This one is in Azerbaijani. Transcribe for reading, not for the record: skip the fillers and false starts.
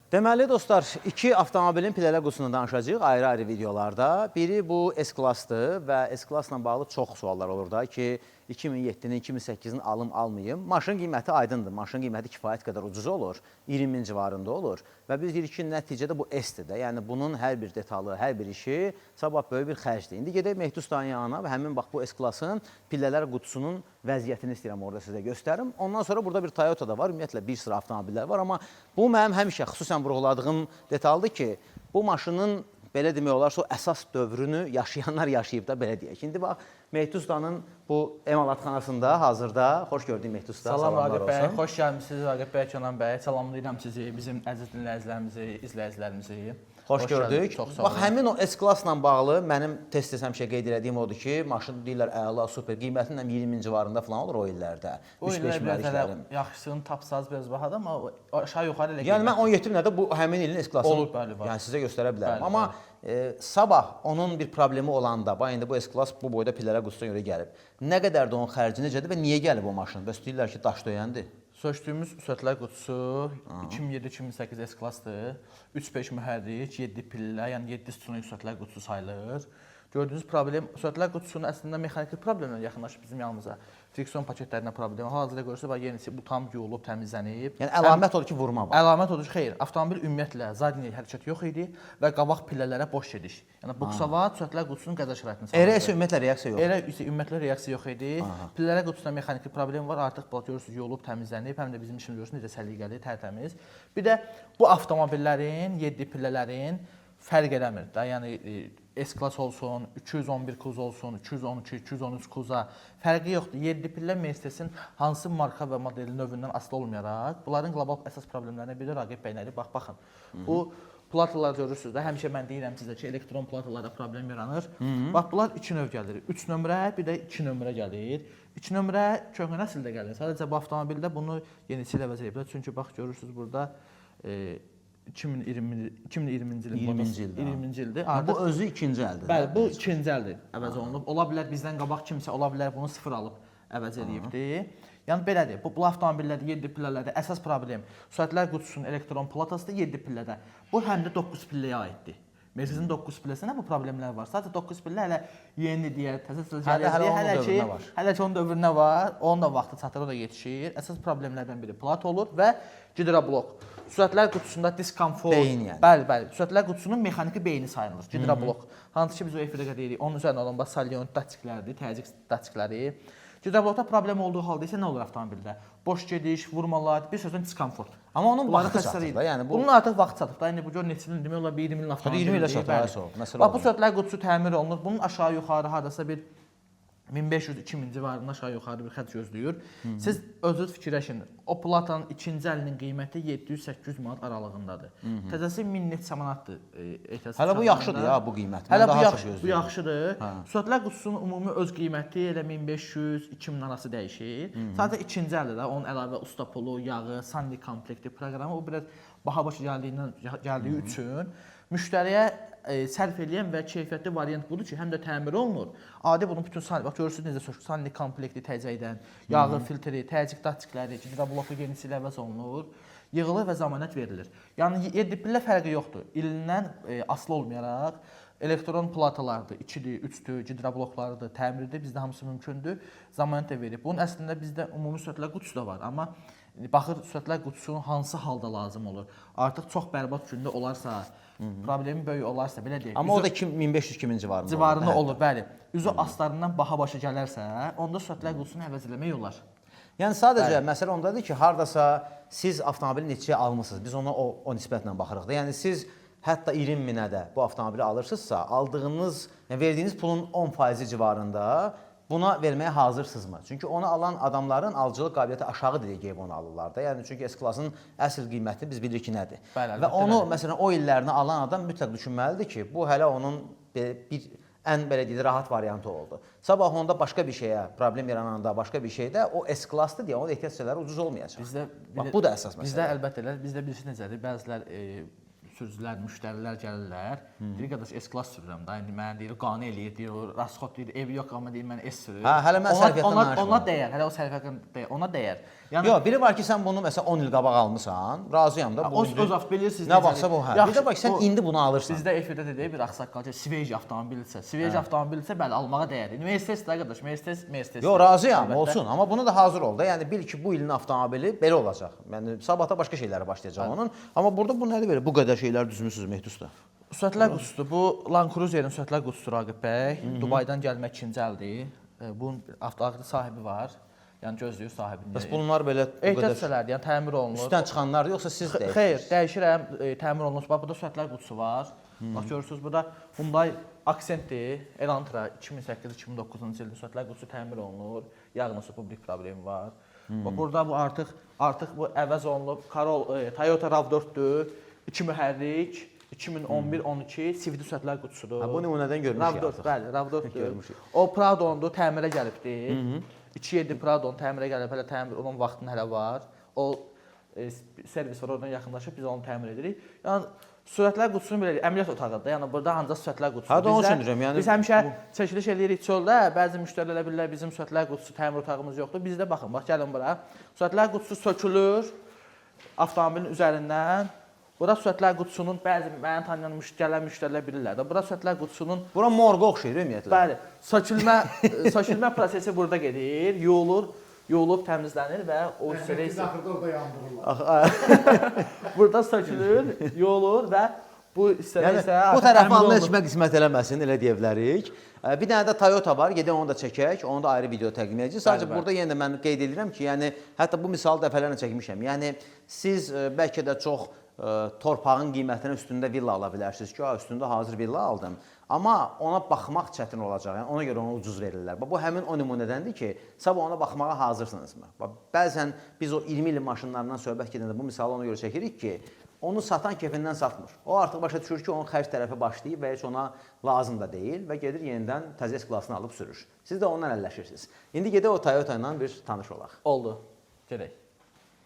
Deməli dostlar, iki avtomobilin pillələ qutusunu danışacağıq ayrı-ayrı videolarda. Biri bu S-Class-dır və S-Class-la bağlı çox suallar olur da ki, 2007-nin, 2008-in alım-almayım. Maşın qiyməti aydındır, maşın qiyməti kifayət qədər ucuz olur, 20 min civarında olur. Və biz deyirik ki, nəticədə bu S-dir də, yəni bunun hər bir detalı, hər bir işi sabah böyük bir xərcdir. İndi gedək Mehdi Ustanın yanına və həmin bax bu S-Class-ın pillələr qutusunun vəziyyətini istəyirəm orada sizə göstərim. Ondan sonra burada bir Toyota da var, ümumiyyətlə bir sıra avtomobillər var, amma bu mənim həmişə xüsusən vurğuladığım detaldır ki, bu maşının belə demək olarsa o əsas dövrünü yaşayanlar yaşayıb da belə deyək. İndi bax Mehdi Ustanın bu emalatxanasında hazırda, xoş gördük Mehdi Usta. Salam Raqib bəy, xoş gəlmişsiniz Raqib bəy, Kənan bəy. Salamlayıram sizi, bizim əziz dinləyicilərimizi, izləyicilərimizi. Xoş gördük. Bax, həmin o S-Class-la bağlı mənim tez-tez həmişə qeyd elədiyim odur ki, maşın deyirlər əla, super, qiymətinin 20 min civarında falan olur o illərdə. O illər biraz yaxşısını tapsaz biraz bahadır, amma aşağı-yuxarı elə qiymət. Yəni mən 17 minədə bu həmin ilin S-Class-ını olur, bəli, var. Yəni sizə göstərə bilərəm. Amma sabah onun bir problemi olanda, bax indi bu S-Class bu boyda pillələr qutusuna görə gəlib. Nə qədər də onun xərci necədir və niyə gəlib o maşın? Bəs deyirlər ki, daş döyəndir. Sökdüyümüz sürətlər qutusu 2007-2008 S-Class-dır. 3.5 mühərrik, 7 pillə, yəni 7 sütunlu sürətlər qutusu sayılır. Gördüyünüz problem, sürətlər qutusunun əslində mexaniki problemlə yaxınlaşıb bizim yanımıza. Friksiyon paketlərinə problem. Hal-hazırda görürsünüz, bax yenisi bu tam yuyulub, təmizlənib. Yəni əlamət odur ki, vurma var. Əlamət odur ki, xeyr, avtomobil ümumiyyətlə zadini hərəkət yox idi və qabaq pillələrə boş gediş. Yəni buksavat sürətlər qutusunun qəza şəraitində salınır. Elə isə ümumiyyətlə reaksiya yox. Elə isə ümumiyyətlə reaksiya yox idi. Pillələr qutusunda mexaniki problem var. Artıq bax görürsünüz, yuyulub, təmizlənib. Həm də bizim işimiz görürsünüz necə səliqəli, tərtəmiz. Bir də bu avtomobillərin, 7 pillələrin fərq eləmir də. Yəni S-Class olsun, 211 kuz olsun, 212, 213 kuza fərqi yoxdur. 7 pillə Mercedes-in hansı marka və modeli növündən asılı olmayaraq, bunların qlobal əsas problemlərindən biri Raqib bəy nədir? Bax, baxın. Bu platalar görürsünüz də, həmişə mən deyirəm sizə ki, elektron platalarda problem yaranır. Bax, bunlar 2 növ gəlir. 3 nömrə, bir də 2 nömrə gəlir. 2 nömrə köhnə nəsildə gəlir. Sadəcə bu avtomobildə bunu yenisi ilə əvəz ediblər. Çünki bax, görürsünüz burada 2020-ci ilin 20-ci ildir. Bu özü ikinci əldir. Bəli, bu ikinci əldir əvəz olunub. Ola bilər bizdən qabaq kimsə, ola bilər bunu sıfır alıb əvəz edibdir. Yəni belədir. Bu avtomobillərdə 7 pillələrdə əsas problem sürətlər qutusunun elektron platasıdır 7 pillədə. Bu həm də 9 pilləyə aiddir. Mercedes-in 9 pilləsində bu problemlər var. Sadəcə 9 pillə hələ yeni deyə, təzə hələ ki onun dövründə var. Onun da vaxtı çatır, o da yetişir. Əsas problemlərdən biri plat olur və gidrablok. Sürətlər qutusunda diskomfort. Beyin yəni. Bəli. Sürətlər qutusunun mexaniki beyni sayılır. Gidrablok. Hansı ki biz o efirdə deyirik. Onun üzərində olan bax salyon datiklərdir, təzyiq datikləri. Gidrablokda problem olduğu halda isə nə olur avtomobildə? Boş gediş, vurmalar, bir sözlə diskomfort. Amma onun vaxtı çatır da, yəni bu. Bunun artıq vaxtı çatıb da. İndi bu gör neçə ilin demək olar 20 ilin avtomobildir. 20 ilə çatır. Bax bu sürətlər qutusu təmir olunur. Bunun aşağı-yuxarı hardasa bir 1500-2000 civarında aşağı-yuxarı bir xərc gözləyir. Siz özünüz fikirləşin. O platanın ikinci əlinin qiyməti 700-800 manat aralığındadır. Təzəsi 1000 neçə manatdır. Hələ bu yaxşıdır ya bu qiymət. Hələ bu yaxşıdır. Sürətlər qutusunun ümumi öz qiyməti elə 1500-2000 arası dəyişir. Sadəcə ikinci əldə də onun əlavə usta pulu, yağı, sandi komplekti proqramı o biraz baha başa gəldiyi üçün müştəriyə sərf eləyən və keyfiyyətli variant budur ki, həm də təmir olunur. Adi bunun bütün sandi, bax görürsünüz necə sökülür, sandi komplekti təzədən, yağı, filtri, təzyiq datikləri, gidrabloklu genisi ilə əvəz olunur, yığılır və zəmanət verilir. Yəni 7 pillə fərqi yoxdur. İlindən asılı olmayaraq elektron platalardır, 2-dir, 3-dür, gidrabloklardır, təmirdir, bizdə hamısı mümkündür. Zəmanət də verir. Bunun əslində bizdə ümumi sürətlər qutusu da var, amma baxır sürətlər qutusunun hansı halda lazım olur. Artıq çox bərbad gündə olarsa, problemi böyük olarsa, belə deyək. Amma o da 1500-2000 civarında olur, bəli. Üzü aslarından baha başa gələrsə, onda sürətlər qutusunu əvəz eləmək olar. Yəni sadəcə məsələ ondadır ki, hardasa siz avtomobili neçəyə almısınız, biz ona o nisbətlə baxırıq da. Yəni siz hətta 20 minə də bu avtomobili alırsınızsa, aldığınız, verdiyiniz pulun 10% civarında buna verməyə hazırsınızmı? Çünki onu alan adamların alıcılıq qabiliyyəti aşağı deyək onu alırlar da. Yəni çünki S-Class-ın əsl qiyməti biz bilirik ki, nədir. Və onu məsələn o illərini alan adam mütləq düşünməlidir ki, bu hələ onun bir ən belə deyək rahat variantı oldu. Sabah onda başqa bir şeyə problem yarananda, başqa bir şeydə o S-Class-dır deyə onun ehtiyac şeyləri ucuz olmayacaq. Bax bu da əsas məsələ. Bizdə əlbəttə bizdə birisi necədir? Bəzilər sürücülər, müştərilər gəlirlər. Deyir qardaş S-Class sürürəm da. İndi mənə deyir qane eləyir, deyir o rasxod deyir, evi yox amma deyir mən S sürürəm. Hə, hələ mən sərfiyyatdan danışmıram. Ona dəyər, hələ o sərfiyyatdan dəyər, ona dəyər. Yəni Yox, biri var ki, sən bunu məsələn 10 il qabaq almısan, razıyam da bu. öz bilirsiniz nə vaxtsa bu hə. Bir də bax sən indi bunu alırsan. Bizdə efirdə dedi bir ağsaqqal ki, Swage avtomobilsə, Swage avtomobilsə bəli almağa dəyər. Mercedes də qardaş, Mercedes. Yox, razıyam, olsun, amma bunu da hazır ol da. Yəni bil ki, bu ilin avtomobili belə olacaq. Yəni sabahda başqa şeylərə başlayacaq onun. Amma burada bu nədir belə? Bu qədər şeylər düzmüsüz Mehdi usta. Sürətlər qutusudur. Bu Land Cruiser'in sürətlər qutusudur Raqib bəy. Dubaydan gəlmə ikinci əldir. Bunun avtomobilin sahibi var. Yəni gözləyir sahibini. Bəs bunlar belə bu qədər ehtiyatçılardır, yəni təmir olunur. üstdən çıxanlardır yoxsa siz də? Xeyr, dəyişirəm, təmir olunur. Bax burada sürətlər qutusu var. Bax görürsüz burada Hyundai Accent'dir. Elantra 2008-2009-cu ilin sürətlər qutusu təmir olunur. Yağ nasıl publik problemi var. Bax burada bu artıq bu əvəz olunub. Toyota RAV4-dür. 2 mühərrik. 2011-12 CVT sürətlər qutusudur. Bu nümunədən görmüşük RAV4, bəli, RAV4-dür. O Prado'ndur, təmirə gəlibdir. 2.7 Prado'nun təmirə gəlib, hələ təmir onun vaxtında hələ var. O servis var, oradan yaxınlaşıb biz onu təmir edirik. Yəni sürətlər qutusunu belə əməliyyat otağıdır. Yəni burada ancaq sürətlər qutusu. Hə, onu düşünürəm. Yəni biz həmişə çəkiliş eləyirik çöldə. Bəzi müştərilər bilirlər bizim sürətlər qutusu təmir otağımız yoxdur. Bizdə baxın, bax gəlin bura. Sürətlər qutusu sökülür avtomobilin üzərindən. Bura sürətlər qutusunun bəzi məni tanıyan müştərilər bilirlər də. Bura sürətlər qutusunun bura morqa oxşayır ümumiyyətlə. Bəli. Sökülmə prosesi burada gedir. Yuyulub təmizlənir və o hissədə axırda orada yandırırlar. burada sökülür, yuyulur və bu hissədə isə bu tərəfi Allah etmək qismət eləməsin, elə deyə bilərik. Bir dənə də Toyota var, gedək onu da çəkək, onu da ayrı video təqdim edəcəyik. Sadəcə burada yenə də mən qeyd edirəm ki, yəni hətta bu misalı dəfələrlə çəkmişəm. Yəni siz bəlkə də çox torpağın qiymətinin üstündə villa ala bilərsiniz ki, üstündə hazır villa aldım. Amma ona baxmaq çətin olacaq. Yəni ona görə onu ucuz verirlər. Bu həmin o nümunədəndir ki, sabah ona baxmağa hazırsınızmı? Bəzən biz o 20 illik maşınlardan söhbət gedəndə bu misalı ona görə çəkirik ki, onu satan kefindən satmır. O artıq başa düşür ki, onun xərc tərəfi başlayıb və heç ona lazım da deyil və gedir yenidən təzə S-klassını alıb sürür. Siz də onunla əlləşirsiniz. İndi gedək o Toyota ilə bir tanış olaq. oldu. Gedək.